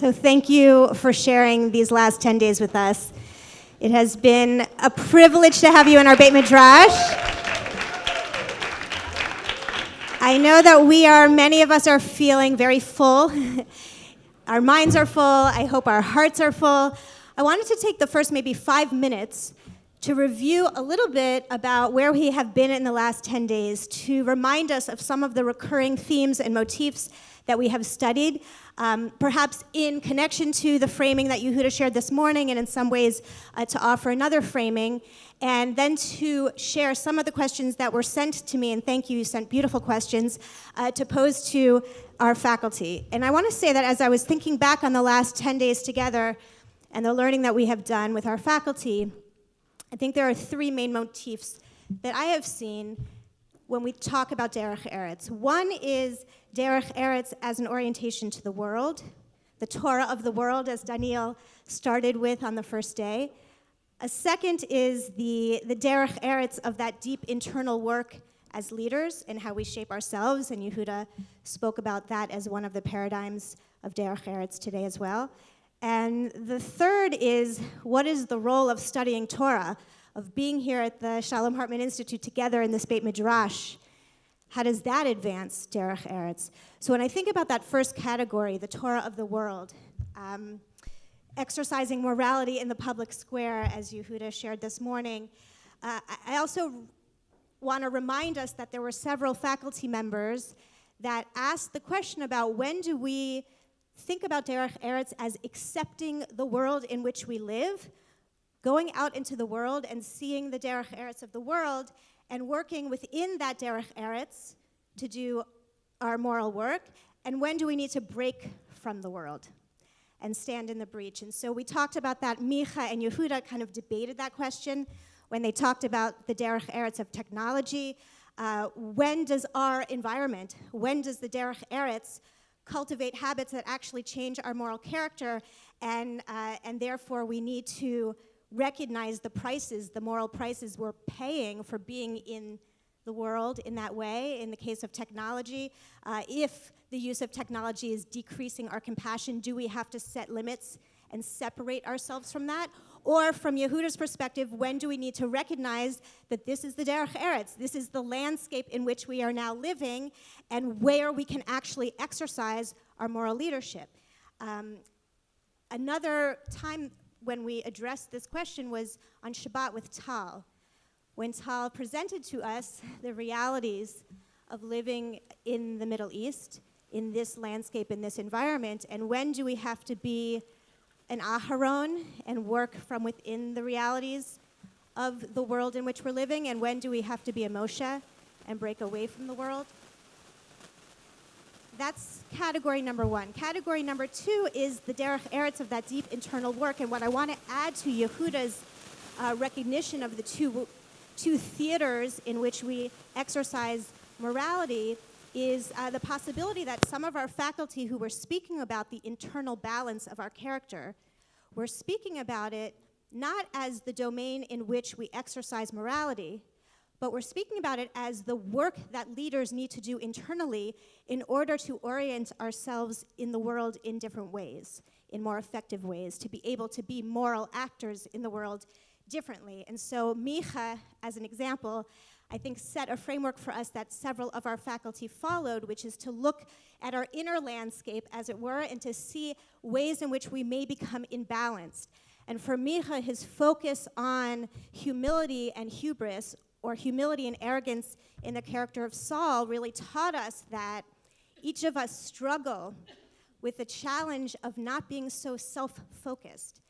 So thank you for sharing these last 10 days with us. It has been a privilege to have you in our Beit Midrash. I know that many of us are feeling very full. Our minds are full. I hope our hearts are full. I wanted to take the first maybe 5 minutes to review a little bit about where we have been in the last 10 days, to remind us of some of the recurring themes and motifs that we have studied, perhaps in connection to the framing that Yehuda shared this morning, and in some ways to offer another framing, and then to share some of the questions that were sent to me, and thank you, you sent beautiful questions, to pose to our faculty. And I want to say that as I was thinking back on the last 10 days together and the learning that we have done with our faculty, I think there are 3 main motifs that I have seen when we talk about Derech Eretz. One is Derech Eretz as an orientation to the world, the Torah of the world, as Donniel started with on the first day. A second is the Derech Eretz of that deep internal work as leaders and how we shape ourselves, and Yehuda spoke about that as one of the paradigms of Derech Eretz today as well. And the third is, what is the role of studying Torah, of being here at the Shalom Hartman Institute together in this Beit Midrash? How does that advance Derech Eretz? So when I think about that first category, the Torah of the world, exercising morality in the public square, as Yehuda shared this morning, I also want to remind us that there were several faculty members that asked the question about when do we think about Derech Eretz as accepting the world in which we live, going out into the world and seeing the Derech Eretz of the world and working within that Derech Eretz to do our moral work, and when do we need to break from the world and stand in the breach? And so we talked about that. Micha and Yehuda kind of debated that question when they talked about the Derech Eretz of technology. When does our environment, when does the Derech Eretz cultivate habits that actually change our moral character, and therefore we need to recognize the prices, the moral prices we're paying for being in the world in that way. In the case of technology, if the use of technology is decreasing our compassion, do we have to set limits and separate ourselves from that? Or from Yehuda's perspective, when do we need to recognize that this is the Derech Eretz, this is the landscape in which we are now living, and where we can actually exercise our moral leadership? Another time when we addressed this question was on Shabbat with Tal, when Tal presented to us the realities of living in the Middle East, in this landscape, in this environment, and when do we have to be an Aharon and work from within the realities of the world in which we're living, and when do we have to be a Moshe and break away from the world? That's category number 1. Category number 2 is the Derech Eretz of that deep internal work, and what I want to add to Yehuda's recognition of the two theaters in which we exercise morality is the possibility that some of our faculty who were speaking about the internal balance of our character were speaking about it not as the domain in which we exercise morality, but we're speaking about it as the work that leaders need to do internally in order to orient ourselves in the world in different ways, in more effective ways, to be able to be moral actors in the world differently. And so Micha, as an example, I think set a framework for us that several of our faculty followed, which is to look at our inner landscape, as it were, and to see ways in which we may become imbalanced. And for Micha, his focus on humility and hubris, or humility and arrogance in the character of Saul, really taught us that each of us struggle with the challenge of not being so self-focused.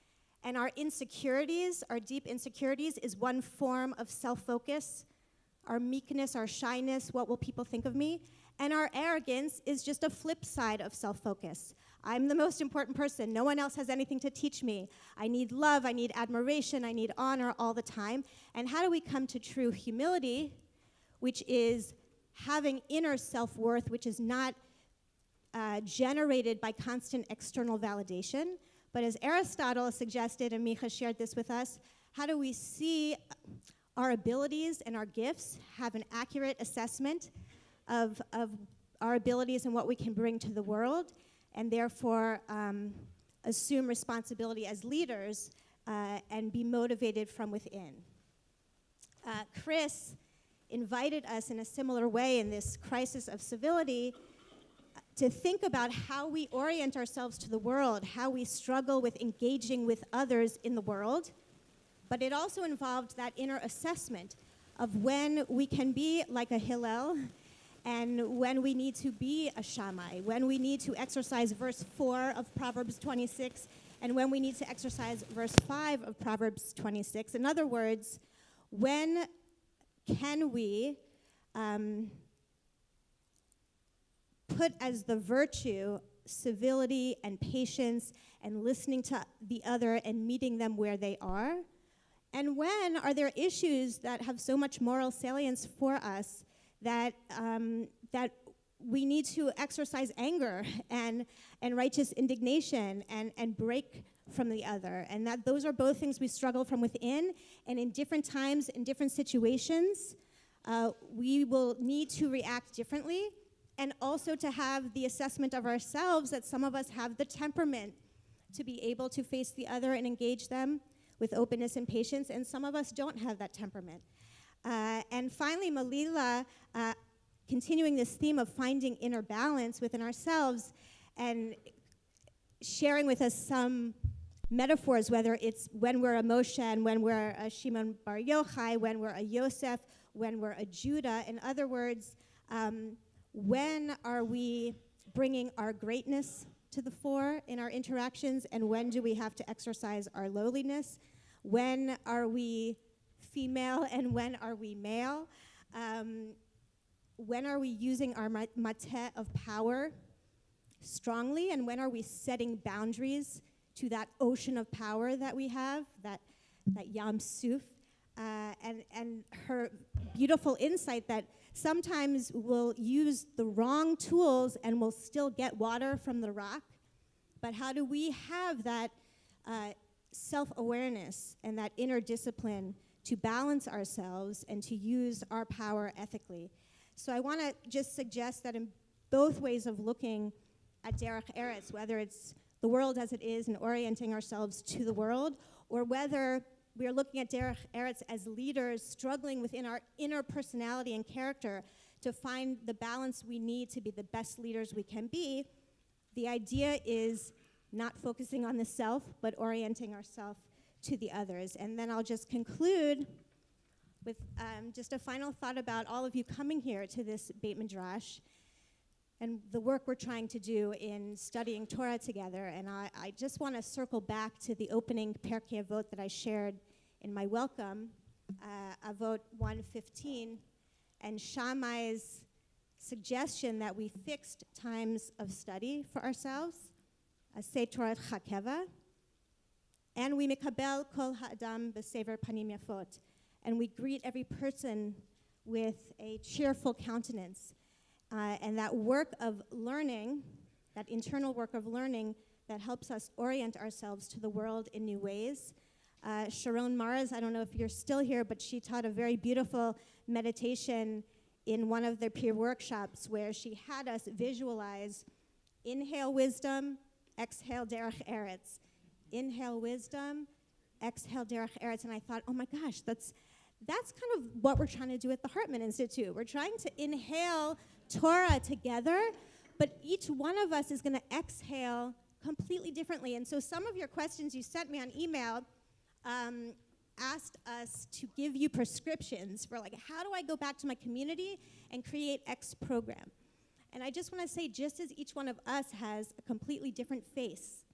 And our insecurities, our deep insecurities, is one form of self-focus. Our meekness, our shyness, what will people think of me? And our arrogance is just a flip side of self-focus. I'm the most important person. No one else has anything to teach me. I need love, I need admiration, I need honor all the time. And how do we come to true humility, which is having inner self-worth, which is not generated by constant external validation, but as Aristotle suggested, and Micha shared this with us, how do we see our abilities and our gifts, have an accurate assessment of our abilities and what we can bring to the world, and therefore assume responsibility as leaders and be motivated from within. Chris invited us in a similar way in this crisis of civility to think about how we orient ourselves to the world, how we struggle with engaging with others in the world. But it also involved that inner assessment of when we can be like a Hillel and when we need to be a Shammai, when we need to exercise verse 4 of Proverbs 26, and when we need to exercise verse 5 of Proverbs 26. In other words, when can we put as the virtue civility and patience and listening to the other and meeting them where they are? And when are there issues that have so much moral salience for us that that we need to exercise anger and righteous indignation and break from the other? And that those are both things we struggle from within, and in different times, in different situations, we will need to react differently, and also to have the assessment of ourselves that some of us have the temperament to be able to face the other and engage them with openness and patience, and some of us don't have that temperament. And finally, Malila, continuing this theme of finding inner balance within ourselves and sharing with us some metaphors, whether it's when we're a Moshe and when we're a Shimon Bar Yochai, when we're a Yosef, when we're a Judah. In other words, when are we bringing our greatness to the fore in our interactions, and when do we have to exercise our lowliness? When are we female and when are we male? When are we using our mateh of power strongly, and when are we setting boundaries to that ocean of power that we have, that Yam Suf? And her beautiful insight that sometimes we'll use the wrong tools and we'll still get water from the rock, but how do we have that self-awareness and that inner discipline to balance ourselves and to use our power ethically? So I want to just suggest that in both ways of looking at Derech Eretz, whether it's the world as it is and orienting ourselves to the world, or whether we are looking at Derech Eretz as leaders struggling within our inner personality and character to find the balance we need to be the best leaders we can be, the idea is not focusing on the self, but orienting ourselves to the others. And then I'll just conclude with just a final thought about all of you coming here to this Beit Midrash and the work we're trying to do in studying Torah together. And I just want to circle back to the opening Perkei Avot that I shared in my welcome, Avot 1:15, and Shammai's suggestion that we fixed times of study for ourselves, Aseh Torah Chakeva, and we Mekabel Kol Ha'adam B'Sever Panim Yafot, and we greet every person with a cheerful countenance. And that work of learning, that internal work of learning that helps us orient ourselves to the world in new ways. Sharon Mars, I don't know if you're still here, but she taught a very beautiful meditation in one of their peer workshops where she had us visualize inhale wisdom, exhale Derech Eretz. Inhale wisdom, exhale Derech Eretz. And I thought, oh my gosh, that's kind of what we're trying to do at the Hartman Institute. We're trying to inhale Torah together, but each one of us is going to exhale completely differently. And so some of your questions you sent me on email asked us to give you prescriptions for, like, how do I go back to my community and create X program? And I just want to say, just as each one of us has a completely different face,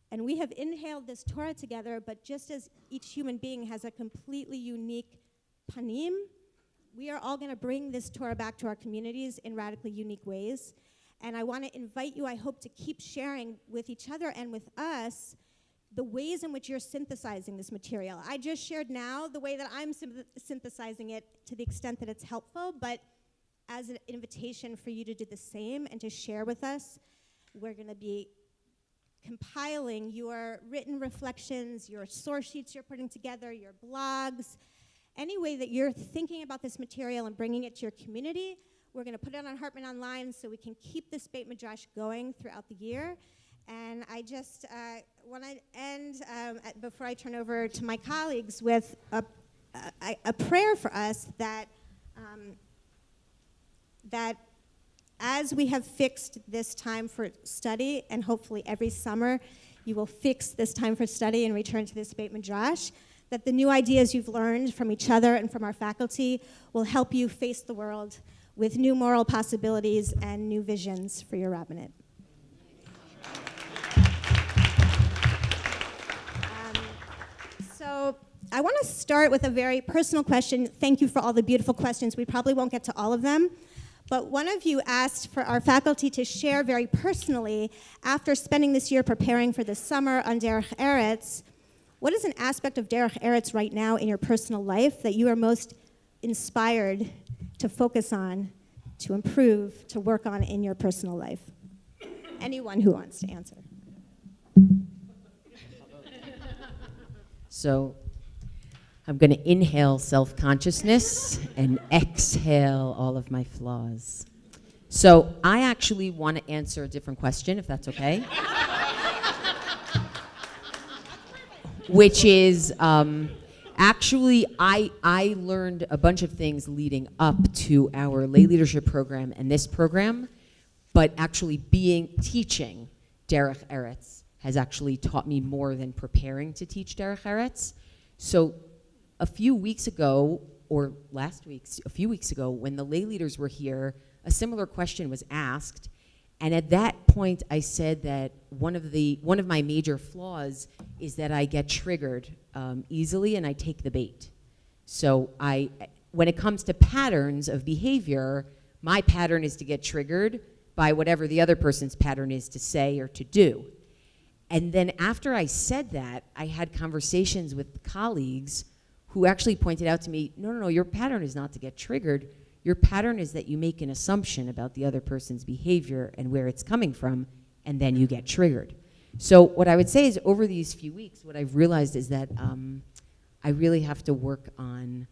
and we have inhaled this Torah together, but just as each human being has a completely unique panim, we are all going to bring this Torah back to our communities in radically unique ways. And I want to invite you, I hope, to keep sharing with each other and with us the ways in which you're synthesizing this material. I just shared now the way that I'm synthesizing it to the extent that it's helpful, but as an invitation for you to do the same and to share with us. We're going to be compiling your written reflections, your source sheets you're putting together, your blogs, any way that you're thinking about this material and bringing it to your community. We're going to put it on Hartman Online so we can keep this Beit Midrash going throughout the year. And I just want to end, before I turn over to my colleagues, with a prayer for us that that as we have fixed this time for study, and hopefully every summer you will fix this time for study and return to this Beit Midrash, that the new ideas you've learned from each other and from our faculty will help you face the world with new moral possibilities and new visions for your rabbinate. So I want to start with a very personal question. Thank you for all the beautiful questions. We probably won't get to all of them. But one of you asked for our faculty to share very personally, after spending this year preparing for the summer on Derech Eretz, what is an aspect of Derech Eretz right now in your personal life that you are most inspired to focus on, to improve, to work on in your personal life? Anyone who wants to answer. So I'm going to inhale self-consciousness and exhale all of my flaws. So I actually want to answer a different question, if that's okay. Which is, actually, I learned a bunch of things leading up to our lay leadership program and this program, but actually teaching Derech Eretz has actually taught me more than preparing to teach Derech Eretz. So a few weeks ago, a few weeks ago, when the lay leaders were here, a similar question was asked. And at that point, I said that one of my major flaws is that I get triggered easily and I take the bait. So when it comes to patterns of behavior, my pattern is to get triggered by whatever the other person's pattern is to say or to do. And then after I said that, I had conversations with colleagues who actually pointed out to me, no, your pattern is not to get triggered. Your pattern is that you make an assumption about the other person's behavior and where it's coming from, and then you get triggered. So what I would say is over these few weeks, what I've realized is that I really have to work on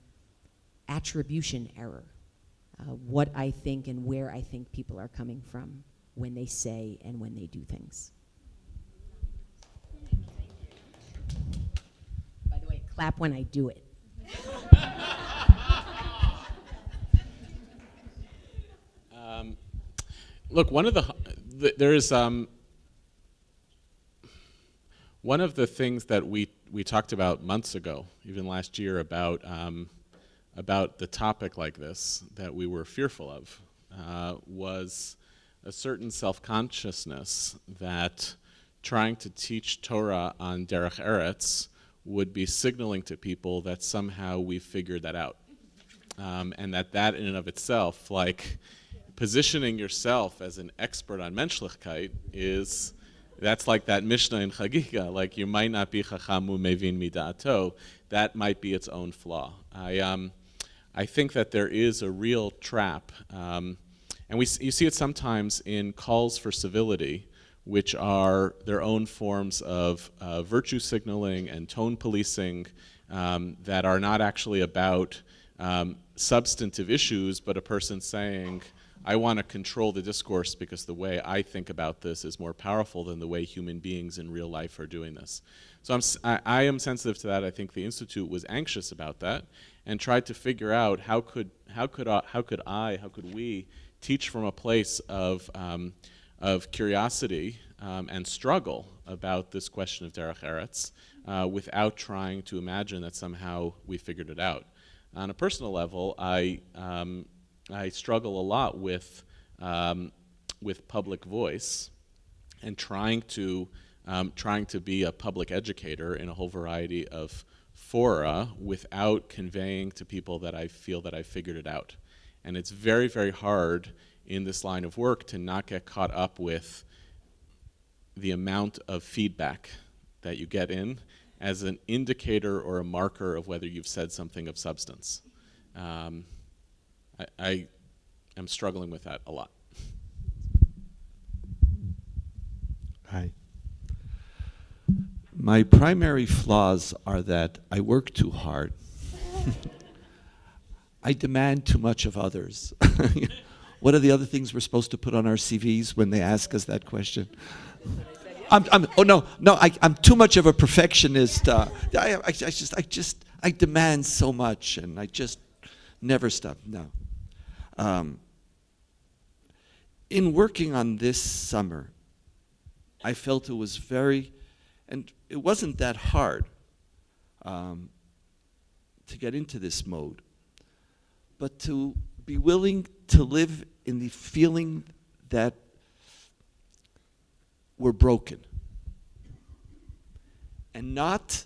attribution error, what I think and where I think people are coming from when they say and when they do things. By the way, clap when I do it. Look, one of the things that we talked about months ago, even last year, about the topic like this that we were fearful of, was a certain self-consciousness that trying to teach Torah on Derech Eretz would be signaling to people that somehow we've figured that out, and that in and of itself, like, positioning yourself as an expert on menschlichkeit that's like that Mishnah in Chagiga, like you might not be chachamu mevin mida'ato, that might be its own flaw. I think that there is a real trap, and you see it sometimes in calls for civility, which are their own forms of virtue signaling and tone policing that are not actually about substantive issues, but a person saying, I want to control the discourse because the way I think about this is more powerful than the way human beings in real life are doing this. So I am sensitive to that. I think the Institute was anxious about that and tried to figure out how could we teach from a place of curiosity and struggle about this question of Derech Eretz without trying to imagine that somehow we figured it out. On a personal level, I struggle a lot with public voice and trying to be a public educator in a whole variety of fora without conveying to people that I feel that I figured it out. And it's very, very hard in this line of work to not get caught up with the amount of feedback that you get in as an indicator or a marker of whether you've said something of substance. I am struggling with that a lot. Hi. My primary flaws are that I work too hard. I demand too much of others. What are the other things we're supposed to put on our CVs when they ask us that question? I'm too much of a perfectionist. I demand so much, and I just never stop. No. In working on this summer, I felt it was and it wasn't that hard to get into this mode, but to be willing to live in the feeling that we're broken, and not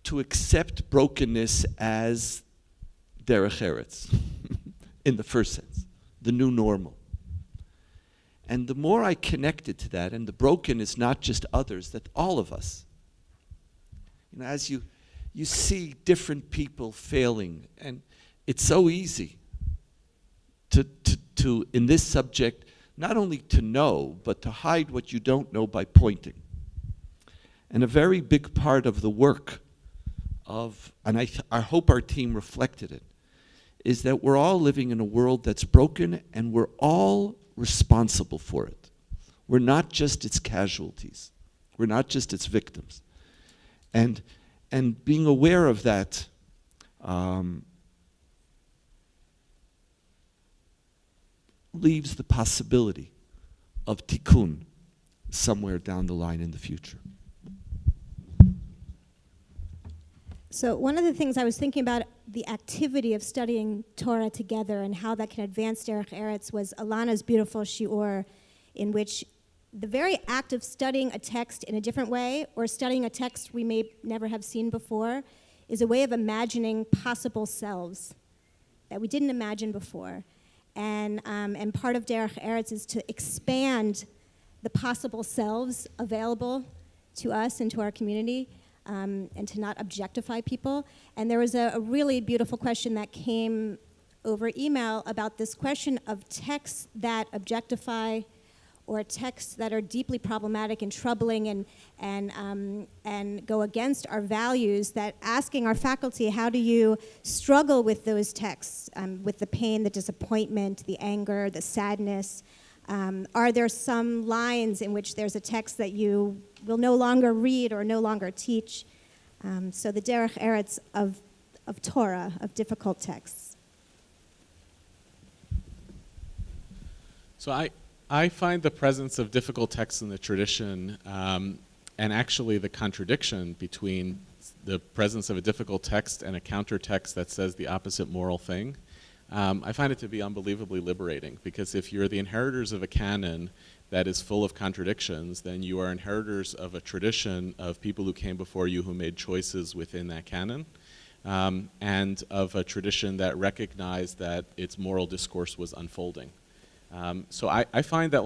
to accept brokenness as Derech Eretz, in the first sense, the new normal. And the more I connected to that, and the broken is not just others, that all of us, as you see different people failing, and it's so easy to in this subject, not only to know, but to hide what you don't know by pointing. And a very big part of the work and I hope our team reflected it, is that we're all living in a world that's broken, and we're all responsible for it. We're not just its casualties. We're not just its victims. And being aware of that leaves the possibility of tikkun somewhere down the line in the future. So one of the things I was thinking about, the activity of studying Torah together and how that can advance Derech Eretz, was Elana's beautiful shiur, in which the very act of studying a text in a different way, or studying a text we may never have seen before, is a way of imagining possible selves that we didn't imagine before. And part of Derech Eretz is to expand the possible selves available to us and to our community, and to not objectify people. And there was a really beautiful question that came over email about this question of texts that objectify, or texts that are deeply problematic and troubling and go against our values, that asking our faculty, how do you struggle with those texts, with the pain, the disappointment, the anger, the sadness? Are there some lines in which there's a text that you will no longer read or no longer teach? So the Derech Eretz of Torah, of difficult texts. So I find the presence of difficult texts in the tradition, and actually the contradiction between the presence of a difficult text and a counter text that says the opposite moral thing, I find it to be unbelievably liberating, because if you're the inheritors of a canon that is full of contradictions, then you are inheritors of a tradition of people who came before you who made choices within that canon, and of a tradition that recognized that its moral discourse was unfolding. So I find that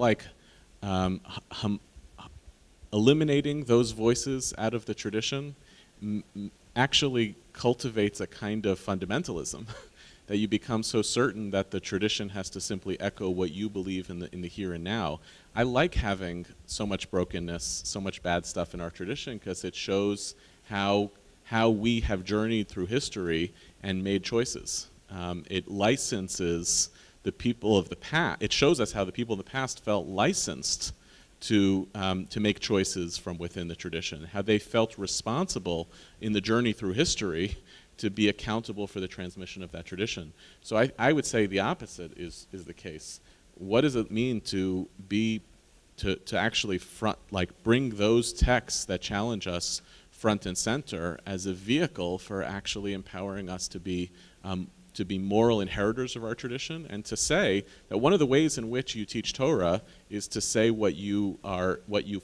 eliminating those voices out of the tradition actually cultivates a kind of fundamentalism that you become so certain that the tradition has to simply echo what you believe in the here and now. I like having so much brokenness, so much bad stuff in our tradition, because it shows how we have journeyed through history and made choices. It licenses the people of the past. It shows us how the people of the past felt licensed to make choices from within the tradition, how they felt responsible in the journey through history to be accountable for the transmission of that tradition. So I would say the opposite is the case. What does it mean to actually bring those texts that challenge us front and center as a vehicle for actually empowering us to be moral inheritors of our tradition, and to say that one of the ways in which you teach Torah is to say what you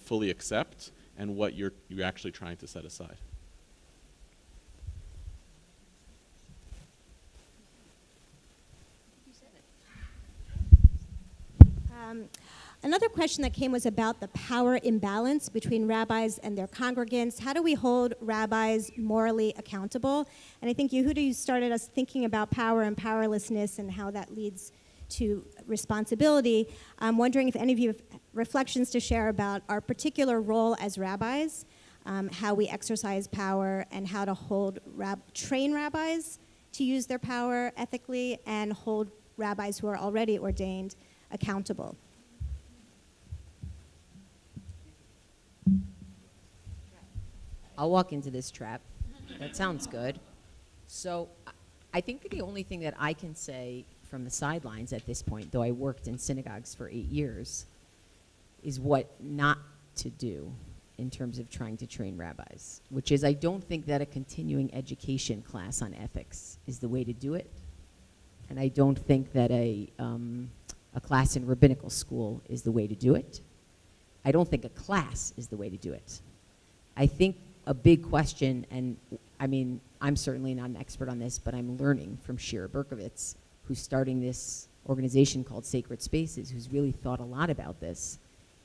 fully accept and what you're actually trying to set aside. Another question that came was about the power imbalance between rabbis and their congregants. How do we hold rabbis morally accountable? And I think, Yehuda, you started us thinking about power and powerlessness and how that leads to responsibility. I'm wondering if any of you have reflections to share about our particular role as rabbis, how we exercise power, and how to train rabbis to use their power ethically, and hold rabbis who are already ordained accountable. I'll walk into this trap. That sounds good. So I think that the only thing that I can say from the sidelines at this point, though I worked in synagogues for 8 years, is what not to do in terms of trying to train rabbis, which is I don't think that a continuing education class on ethics is the way to do it. And I don't think that a class in rabbinical school is the way to do it. I don't think a class is the way to do it. I think a big question, and I mean, I'm certainly not an expert on this, but I'm learning from Shira Berkovitz, who's starting this organization called Sacred Spaces, who's really thought a lot about this,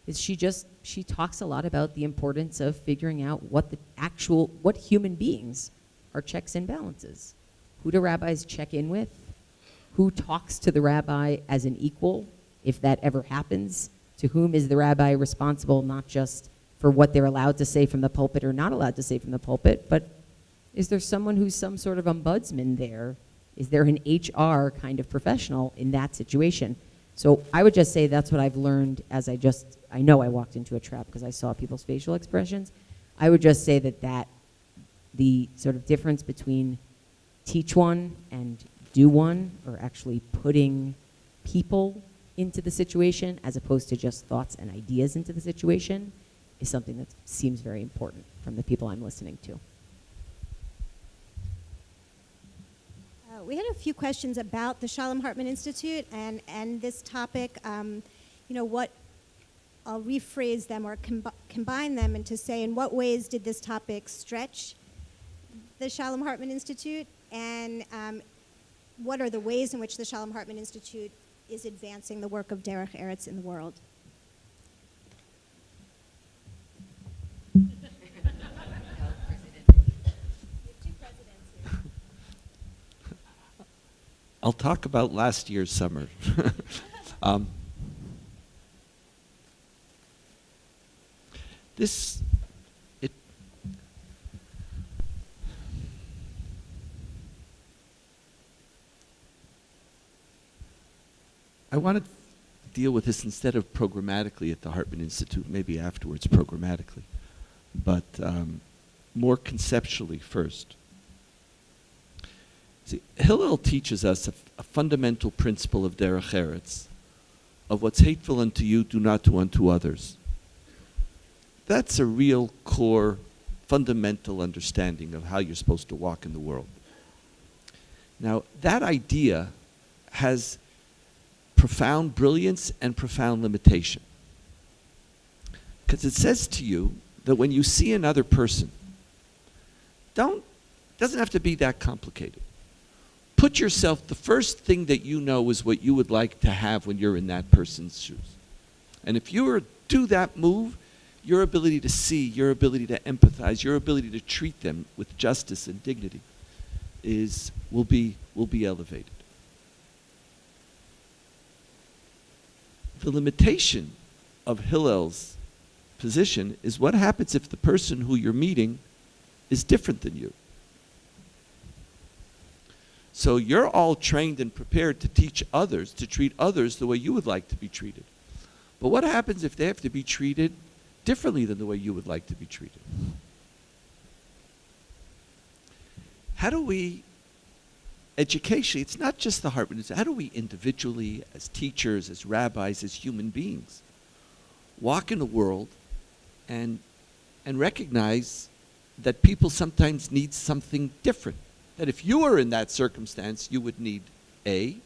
is she talks a lot about the importance of figuring out what human beings are checks and balances. Who do rabbis check in with? Who talks to the rabbi as an equal, if that ever happens? To whom is the rabbi responsible, not just for what they're allowed to say from the pulpit or not allowed to say from the pulpit, but is there someone who's some sort of ombudsman there? Is there an HR kind of professional in that situation? So I would just say that's what I've learned as I know I walked into a trap because I saw people's facial expressions. I would just say that the sort of difference between teach one and do one, or actually putting people into the situation as opposed to just thoughts and ideas into the situation, is something that seems very important from the people I'm listening to. We had a few questions about the Shalom Hartman Institute and this topic. I'll rephrase them or combine them and to say in what ways did this topic stretch the Shalom Hartman Institute, and what are the ways in which the Shalom Hartman Institute is advancing the work of Derech Eretz in the world? I'll talk about last year's summer. I want to deal with this instead of programmatically at the Hartman Institute, maybe afterwards programmatically, but more conceptually first. See, Hillel teaches us a fundamental principle of Derech Eretz, of what's hateful unto you, do not do unto others. That's a real core, fundamental understanding of how you're supposed to walk in the world. Now, that idea has profound brilliance and profound limitation. Because it says to you that when you see another person, doesn't have to be that complicated. Put yourself, the first thing that you know is what you would like to have when you're in that person's shoes. And if you were to do that move, your ability to see, your ability to empathize, your ability to treat them with justice and dignity will be elevated. The limitation of Hillel's position is what happens if the person who you're meeting is different than you. So you're all trained and prepared to teach others, to treat others the way you would like to be treated. But what happens if they have to be treated differently than the way you would like to be treated? How do we, educationally, it's not just the Hartman, it's how do we individually, as teachers, as rabbis, as human beings, walk in the world and recognize that people sometimes need something different? That if you were in that circumstance, you would need A,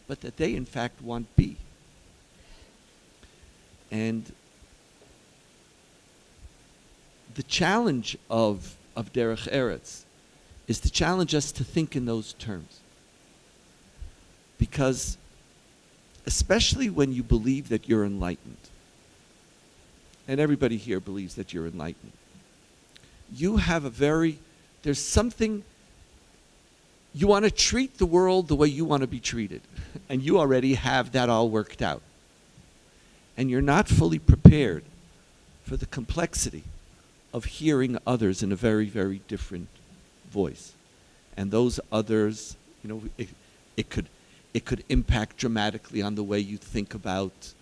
but that they in fact want B. And the challenge of Derech Eretz is to challenge us to think in those terms. Because especially when you believe that you're enlightened, and everybody here believes that you're enlightened, you have there's something. You want to treat the world the way you want to be treated. And you already have that all worked out. And you're not fully prepared for the complexity of hearing others in a very, very different voice. And those others, it could impact dramatically on the way you think about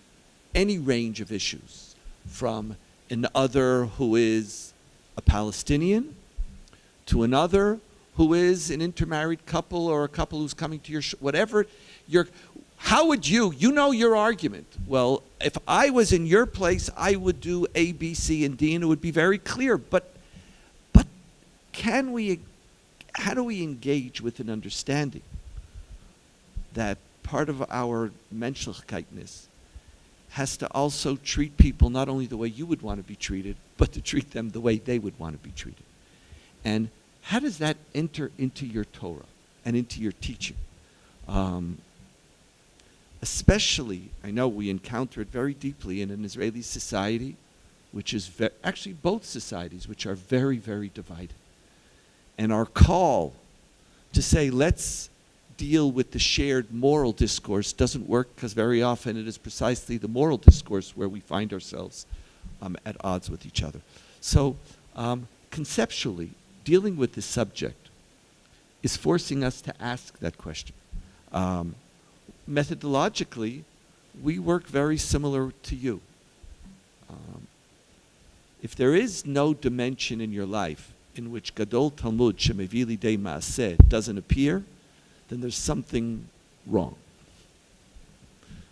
any range of issues, from an other who is a Palestinian to another who is an intermarried couple or a couple who's coming to your whatever how would you know your argument? Well, if I was in your place, I would do A, B, C, and D, and it would be very clear. But how do we engage with an understanding that part of our menschlichkeitness has to also treat people not only the way you would want to be treated, but to treat them the way they would want to be treated? And how does that enter into your Torah and into your teaching? Especially, I know we encounter it very deeply in an Israeli society, which is actually both societies, which are very, very divided. And our call to say, let's deal with the shared moral discourse doesn't work, because very often it is precisely the moral discourse where we find ourselves at odds with each other. So conceptually, dealing with this subject is forcing us to ask that question. Methodologically, we work very similar to you. If there is no dimension in your life in which Gadol Talmud Shemevi Lidei Maaseh doesn't appear, then there's something wrong.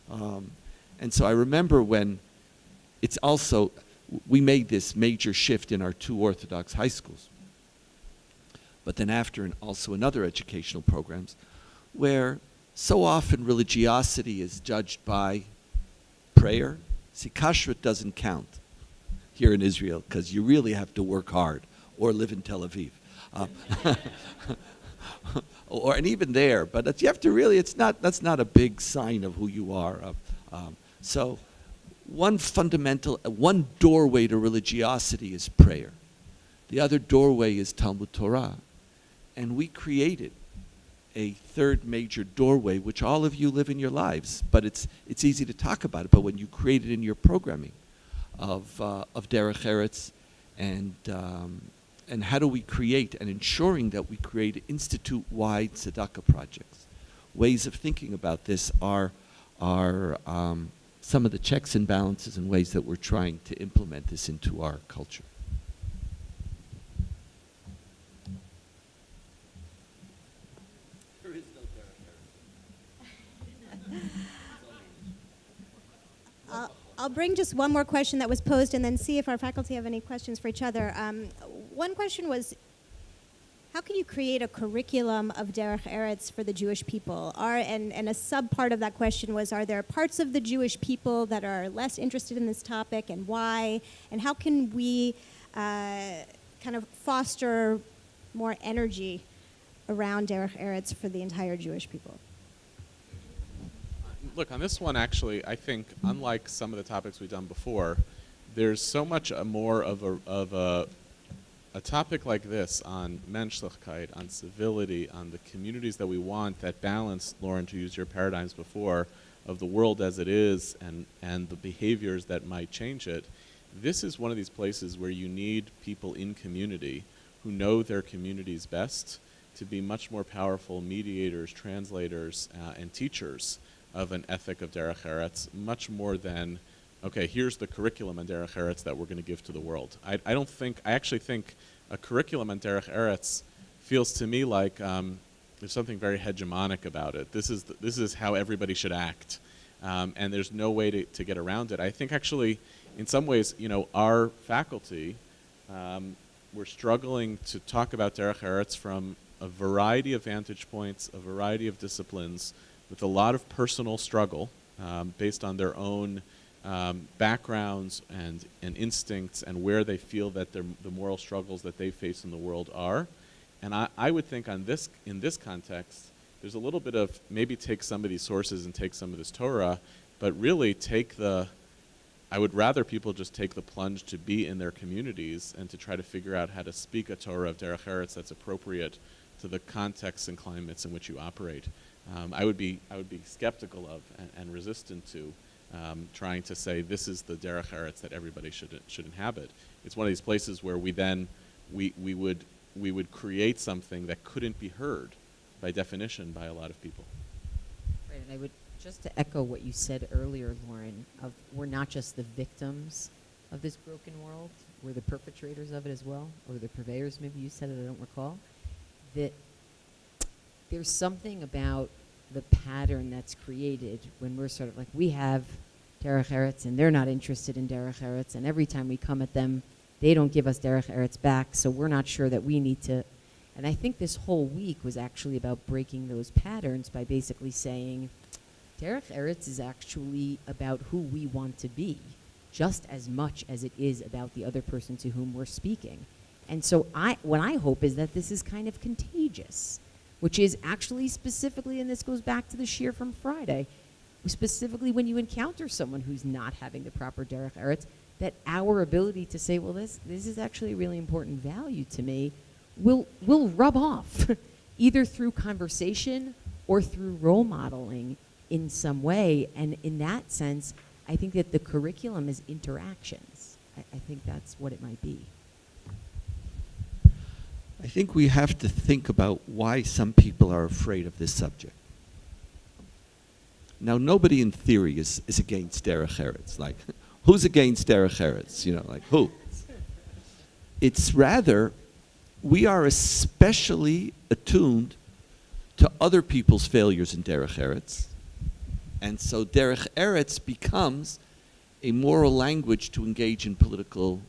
And so I remember when it's also, we made this major shift in our 2 Orthodox high schools, but then after also in other educational programs, where so often religiosity is judged by prayer. See, kashrut doesn't count here in Israel because you really have to work hard or live in Tel Aviv. And even there, but you have to really, that's not a big sign of who you are. So one doorway to religiosity is prayer. The other doorway is Talmud Torah. And we created a third major doorway, which all of you live in your lives, but it's easy to talk about it. But when you create it in your programming of Derech Eretz, and how do we create and ensuring that we create institute-wide tzedakah projects, ways of thinking about this are some of the checks and balances and ways that we're trying to implement this into our culture. I'll bring just one more question that was posed and then see if our faculty have any questions for each other. One question was, how can you create a curriculum of Derech Eretz for the Jewish people? And a sub-part of that question was, are there parts of the Jewish people that are less interested in this topic, and why? And how can we kind of foster more energy around Derech Eretz for the entire Jewish people? Look, on this one, actually, I think, unlike some of the topics we've done before, there's so much more of a topic like this on menschlichkeit, on civility, on the communities that we want, that balance, Lauren, to use your paradigms before, of the world as it is and the behaviors that might change it. This is one of these places where you need people in community who know their communities best to be much more powerful mediators, translators, and teachers of an ethic of Derech Eretz, much more than, okay, here's the curriculum on Derech Eretz that we're going to give to the world. I actually think a curriculum on Derech Eretz feels to me like there's something very hegemonic about it. This is how everybody should act, and there's no way to get around it. I think actually, in some ways, our faculty, we're struggling to talk about Derech Eretz from a variety of vantage points, a variety of disciplines, with a lot of personal struggle based on their own backgrounds and instincts and where they feel that the moral struggles that they face in the world are. And I would think in this context, there's a little bit of maybe take some of these sources and take some of this Torah, but really I would rather people just take the plunge to be in their communities and to try to figure out how to speak a Torah of Derech Eretz that's appropriate to the contexts and climates in which you operate. I would be skeptical of and resistant to trying to say this is the Derech Eretz that everybody should inhabit. It's one of these places where we would create something that couldn't be heard by definition by a lot of people. Right, and I would just to echo what you said earlier, Lauren, we're not just the victims of this broken world. were the perpetrators of it as well, or the purveyors, maybe you said it, I don't recall, that there's something about the pattern that's created when we're sort of like, we have Derech Eretz, and they're not interested in Derech Eretz, and every time we come at them, they don't give us Derech Eretz back, so we're not sure that we need to. And I think this whole week was actually about breaking those patterns by basically saying, Derech Eretz is actually about who we want to be, just as much as it is about the other person to whom we're speaking. And so what I hope is that this is kind of contagious, which is actually specifically, and this goes back to the shir from Friday, specifically when you encounter someone who's not having the proper Derech Eretz, that our ability to say, well, this is actually a really important value to me, will rub off, either through conversation or through role modeling in some way. And in that sense, I think that the curriculum is interactions. I think that's what it might be. I think we have to think about why some people are afraid of this subject. Now, nobody in theory is against Derech Eretz. Like, who's against Derech Eretz? You know, like, who? It's rather, we are especially attuned to other people's failures in Derech Eretz. And so Derech Eretz becomes a moral language to engage in political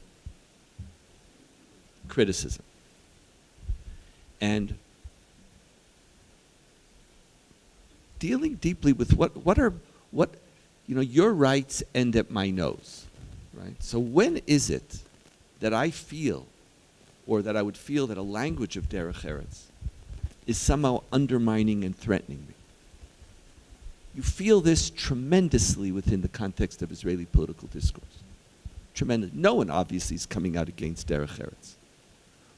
criticism. And dealing deeply with what your rights end at my nose, right? So when is it that I feel, or that I would feel that a language of Derech Eretz is somehow undermining and threatening me? You feel this tremendously within the context of Israeli political discourse. Tremendous. No one obviously is coming out against Derech Eretz.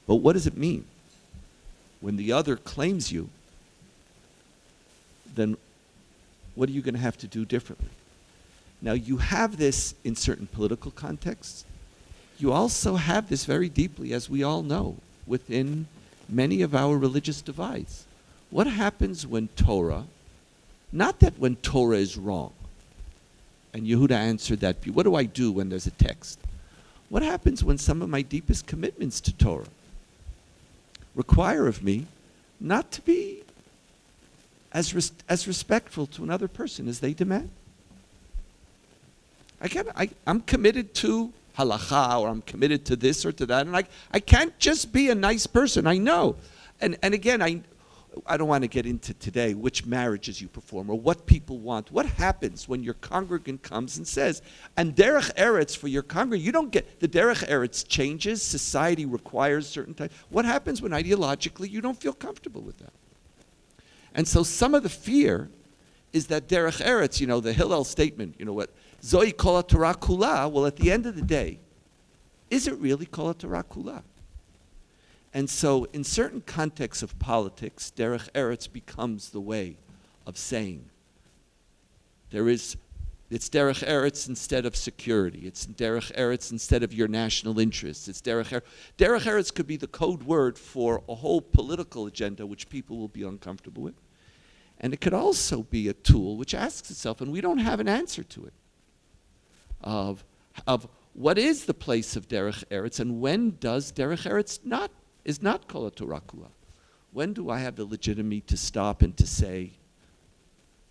But what does it mean? When the other claims you, then what are you going to have to do differently? Now, you have this in certain political contexts. You also have this very deeply, as we all know, within many of our religious divides. What happens when Torah, not that when Torah is wrong, and Yehuda answered that, what do I do when there's a text? What happens when some of my deepest commitments to Torah require of me not to be as respectful to another person as they demand? I'm committed to halacha, or I'm committed to this or to that, and I can't just be a nice person, I know. And again, I don't want to get into today which marriages you perform or what people want. What happens when your congregant comes and says, and Derech Eretz for your congregant, you don't get, the Derech Eretz changes, society requires certain type. What happens when ideologically you don't feel comfortable with that? And so some of the fear is that Derech Eretz, the Hillel statement, what, Zoi kol Torah kula, well, at the end of the day, is it really kol Torah kula? And so in certain contexts of politics, Derech Eretz becomes the way of saying it's Derech Eretz instead of security. It's Derech Eretz instead of your national interests. It's Derech Eretz. Derech Eretz could be the code word for a whole political agenda which people will be uncomfortable with. And it could also be a tool which asks itself, and we don't have an answer to it, of what is the place of Derech Eretz, and when does Derech Eretz is not kol Torah kula? When do I have the legitimacy to stop and to say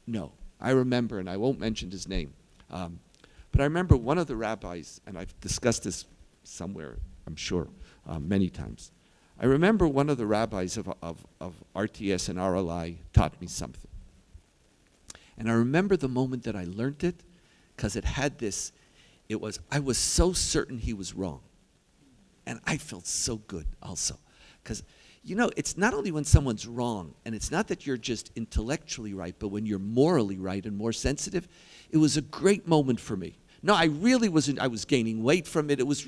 no? I remember, and I won't mention his name, but I remember one of the rabbis, and I've discussed this somewhere, I'm sure, many times. I remember one of the rabbis of RTS and RLI taught me something. And I remember the moment that I learned it, because it had this, I was so certain he was wrong. And I felt so good also. Because, it's not only when someone's wrong, and it's not that you're just intellectually right, but when you're morally right and more sensitive, it was a great moment for me. No, I really wasn't, I was gaining weight from it. It was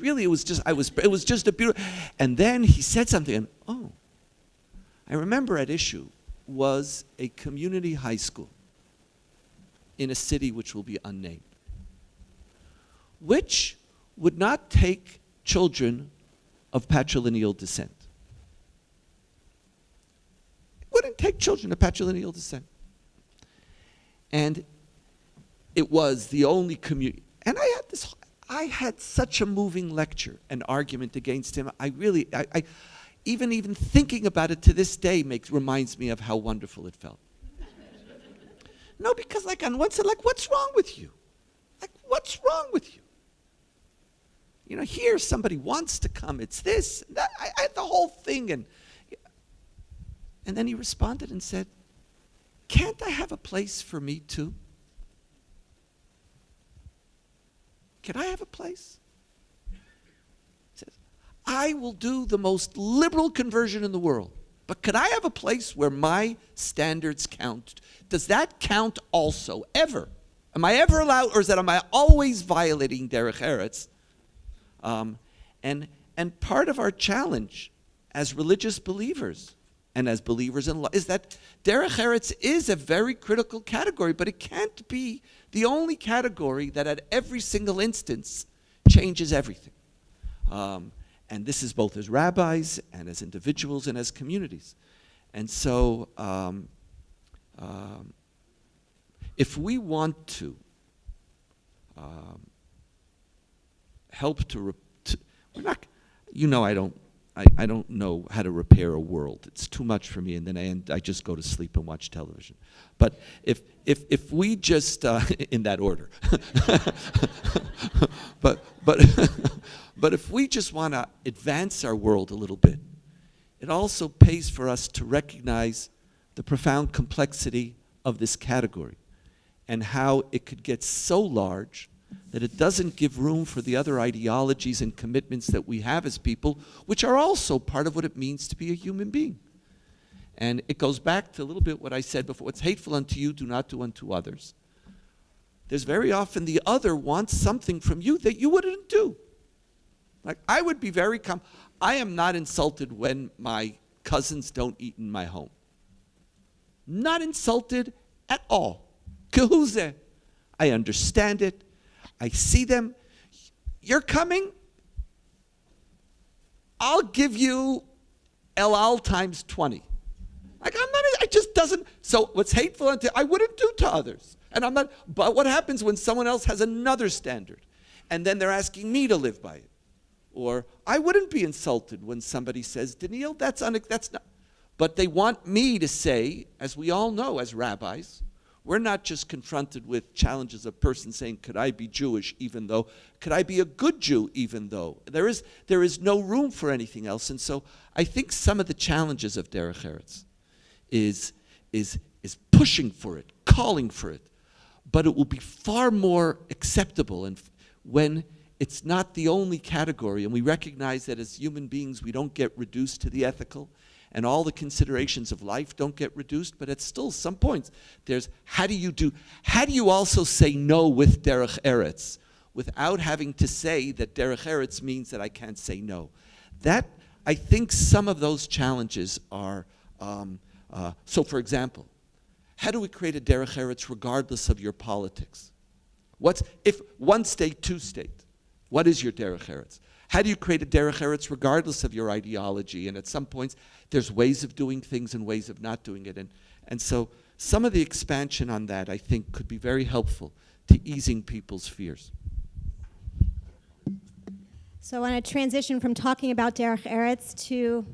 just a beautiful, and then he said something, and I remember at issue was a community high school in a city which will be unnamed, which would not take children of patrilineal descent. Wouldn't take children of patrilineal descent. And it was the only community. And I I had such a moving lecture and argument against him. I even thinking about it to this day reminds me of how wonderful it felt. No, because like on one side, like, what's wrong with you? Like, what's wrong with you? You know, here somebody wants to come, it's this, and that. I had the whole thing, and then he responded and said, can't I have a place for me too? Can I have a place? He says, I will do the most liberal conversion in the world, but could I have a place where my standards count? Does that count also, ever? Am I ever allowed, or am I always violating Derech Eretz? And part of our challenge as religious believers and as believers in law is that Derech Eretz is a very critical category, but it can't be the only category that at every single instance changes everything. And this is both as rabbis and as individuals and as communities. And so if we want to help we're not, you know, I don't know how to repair a world. It's too much for me, and then I just go to sleep and watch television. But if we just in that order, but if we just want to advance our world a little bit, it also pays for us to recognize the profound complexity of this category and how it could get so large that it doesn't give room for the other ideologies and commitments that we have as people, which are also part of what it means to be a human being. And it goes back to a little bit what I said before. What's hateful unto you, do not do unto others. There's very often the other wants something from you that you wouldn't do. Like, I would be very I am not insulted when my cousins don't eat in my home. Not insulted at all. Kehuze. I understand it. I see them. You're coming? I'll give you El Al times 20. Like, it just doesn't. So what's hateful unto I wouldn't do to others. And I'm not, but what happens when someone else has another standard? And then they're asking me to live by it. Or I wouldn't be insulted when somebody says, Donniel, that's not. But they want me to say, as we all know as rabbis, we're not just confronted with challenges of persons saying, could I be Jewish even though, could I be a good Jew even though? There is no room for anything else. And so I think some of the challenges of Derech Eretz is pushing for it, calling for it. But it will be far more acceptable and when it's not the only category, and we recognize that as human beings we don't get reduced to the ethical, and all the considerations of life don't get reduced, but at still some points, there's how do you also say no with Derech Eretz without having to say that Derech Eretz means that I can't say no? That, I think some of those challenges are, so for example, how do we create a Derech Eretz regardless of your politics? If one state, two state, what is your Derech Eretz? How do you create a Derech Eretz regardless of your ideology? And at some points, there's ways of doing things and ways of not doing it. And so some of the expansion on that, I think, could be very helpful to easing people's fears. So I want to transition from talking about Derech Eretz to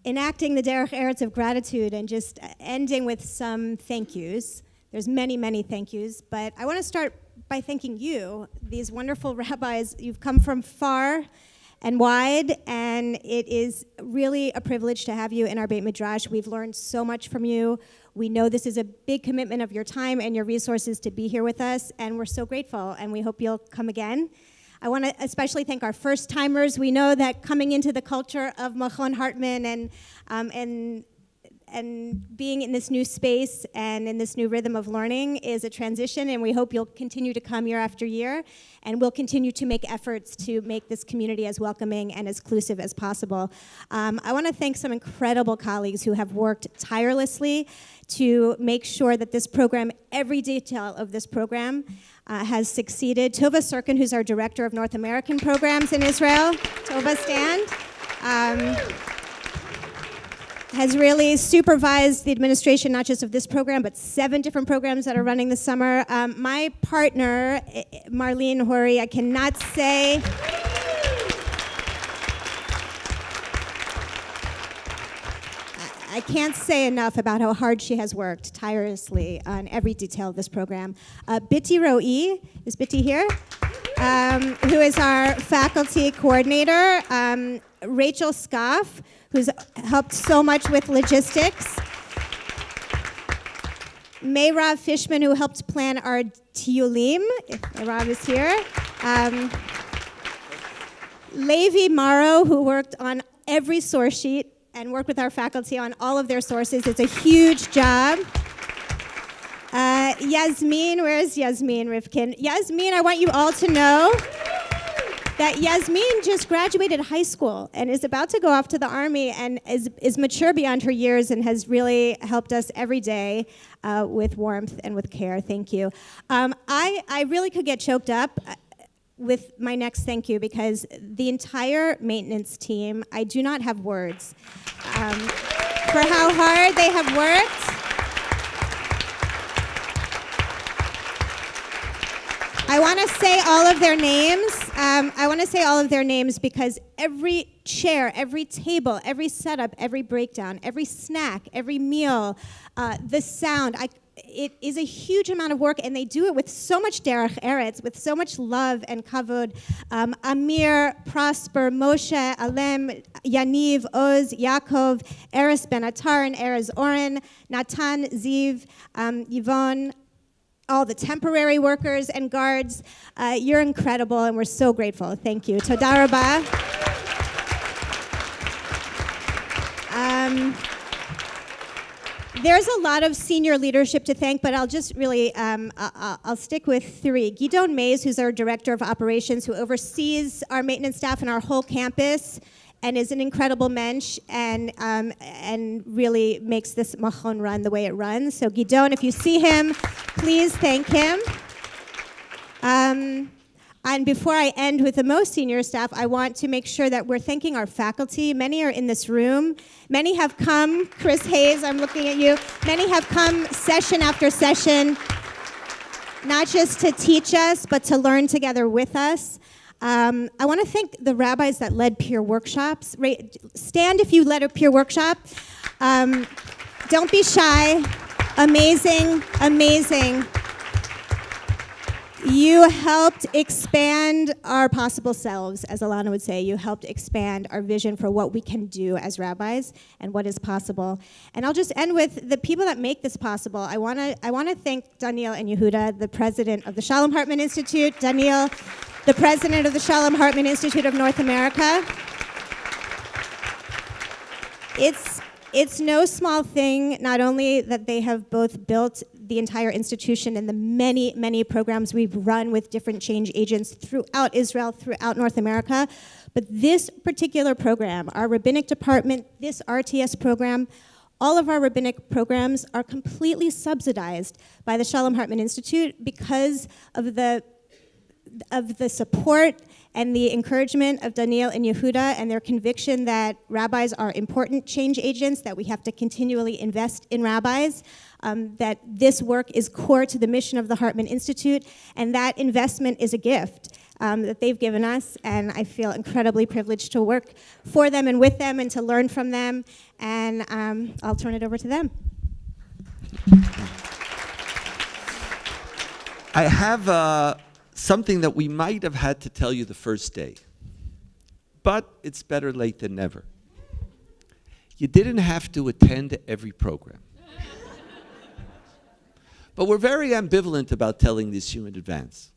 enacting the Derech Eretz of gratitude and just ending with some thank yous. There's many, many thank yous, but I want to start by thanking you, these wonderful rabbis. You've come from far and wide, and it is really a privilege to have you in our Beit Midrash. We've learned so much from you. We know this is a big commitment of your time and your resources to be here with us, and we're so grateful, and we hope you'll come again. I want to especially thank our first-timers. We know that coming into the culture of Machon Hartman and being in this new space and in this new rhythm of learning is a transition, and we hope you'll continue to come year after year, and we'll continue to make efforts to make this community as welcoming and as inclusive as possible. I want to thank some incredible colleagues who have worked tirelessly to make sure that this program, every detail of this program, has succeeded. Tova Sirkin, who's our Director of North American Programs in Israel. Tova, stand. has really supervised the administration, not just of this program, but 7 different programs that are running this summer. My partner, Marlene Hori, I cannot say... I can't say enough about how hard she has worked tirelessly on every detail of this program. Bitty Roe, is Bitty here? Who is our faculty coordinator. Rachel Scoff, who's helped so much with logistics. Mayrav Fishman, who helped plan our Tiyulim, if Mayrav is here. Levi Morrow, who worked on every source sheet and worked with our faculty on all of their sources. It's a huge job. Yasmin, where's Yasmin Rifkin? Yasmin, I want you all to know that Yasmin just graduated high school and is about to go off to the Army and is mature beyond her years and has really helped us every day with warmth and with care. Thank you. I really could get choked up with my next thank you because the entire maintenance team, I do not have words for how hard they have worked. I want to say all of their names. I want to say all of their names because every chair, every table, every setup, every breakdown, every snack, every meal, the sound, it is a huge amount of work, and they do it with so much derech eretz, with so much love and kavod. Amir, Prosper, Moshe, Alem, Yaniv, Oz, Yaakov, Eres Ben Attar, and Erez Oren, Natan, Ziv, Yvonne, all the temporary workers and guards. You're incredible, and we're so grateful. Thank you. Toda rabah. There's a lot of senior leadership to thank, but I'll just really, I'll stick with 3. Gidon Mays, who's our director of operations, who oversees our maintenance staff and our whole campus, and is an incredible mensch, and really makes this machon run the way it runs. So Gidon, if you see him, please thank him. And before I end with the most senior staff, I want to make sure that we're thanking our faculty. Many are in this room. Many have come, Chris Hayes, I'm looking at you. Many have come session after session, not just to teach us, but to learn together with us. I want to thank the rabbis that led peer workshops. Stand if you led a peer workshop. Don't be shy. Amazing, amazing. You helped expand our possible selves, as Elana would say. You helped expand our vision for what we can do as rabbis and what is possible. And I'll just end with the people that make this possible. I want to thank Donniel and Yehuda, the president of the Shalom Hartman Institute. Donniel, the president of the Shalom Hartman Institute of North America. It's no small thing, not only that they have both built the entire institution and the many, many programs we've run with different change agents throughout Israel, throughout North America, but this particular program, our rabbinic department, this RTS program, all of our rabbinic programs are completely subsidized by the Shalom Hartman Institute because of the support and the encouragement of Donniel and Yehuda and their conviction that rabbis are important change agents, that we have to continually invest in rabbis, that this work is core to the mission of the Hartman Institute, and that investment is a gift that they've given us, and I feel incredibly privileged to work for them and with them and to learn from them, and I'll turn it over to them. I have something that we might have had to tell you the first day, but it's better late than never. You didn't have to attend every program. But we're very ambivalent about telling this to you in advance.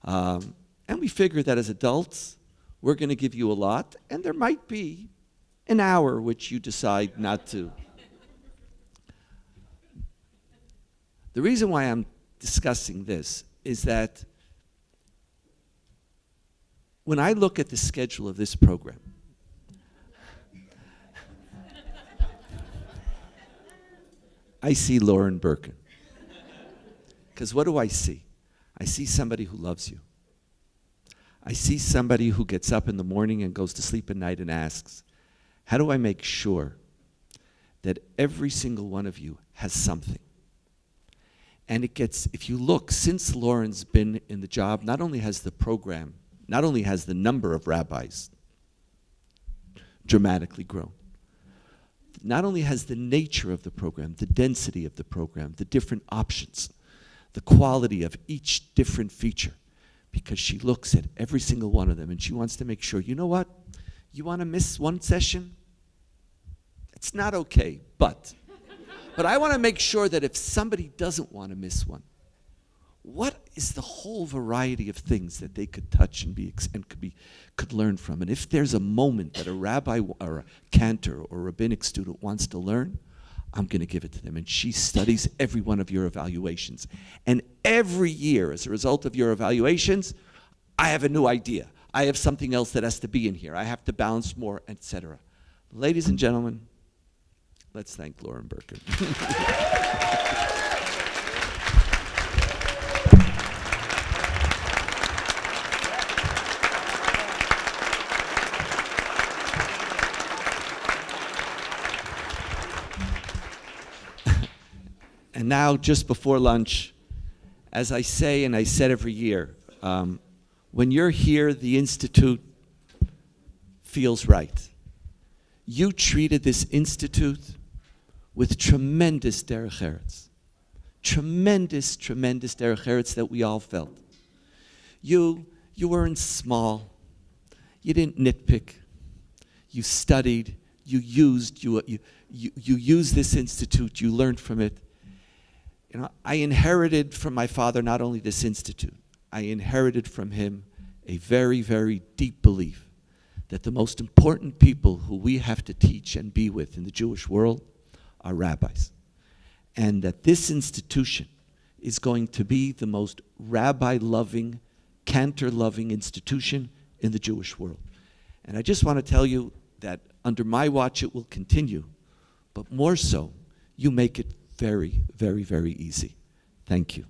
And we figure that as adults, we're going to give you a lot, and there might be an hour which you decide not to. The reason why I'm discussing this is that when I look at the schedule of this program, I see Lauren Berkun. Because what do I see? I see somebody who loves you. I see somebody who gets up in the morning and goes to sleep at night and asks, how do I make sure that every single one of you has something. And it gets, if you look, since Lauren's been in the job, not only has the program, not only has the number of rabbis dramatically grown, not only has the nature of the program, the density of the program, the different options, the quality of each different feature, because she looks at every single one of them and she wants to make sure, you know what? You want to miss one session? It's not okay, but I want to make sure that if somebody doesn't want to miss one, what is the whole variety of things that they could touch and could learn from? And if there's a moment that a rabbi or a cantor or a rabbinic student wants to learn, I'm going to give it to them. And she studies every one of your evaluations. And every year, as a result of your evaluations, I have a new idea. I have something else that has to be in here. I have to balance more, etc. Ladies and gentlemen, let's thank Lauren Berkun. And now, just before lunch, as I say and I said every year, when you're here, the Institute feels right. You treated this Institute with tremendous Derech Eretz. Tremendous, tremendous Derech Eretz that we all felt. You weren't small. You didn't nitpick. You studied. You used this Institute. You learned from it. You know, I inherited from my father not only this Institute, I inherited from him a very, very deep belief that the most important people who we have to teach and be with in the Jewish world are rabbis. And that this institution is going to be the most rabbi-loving, cantor-loving institution in the Jewish world. And I just want to tell you that under my watch it will continue, but more so, you make it very, very, very easy. Thank you.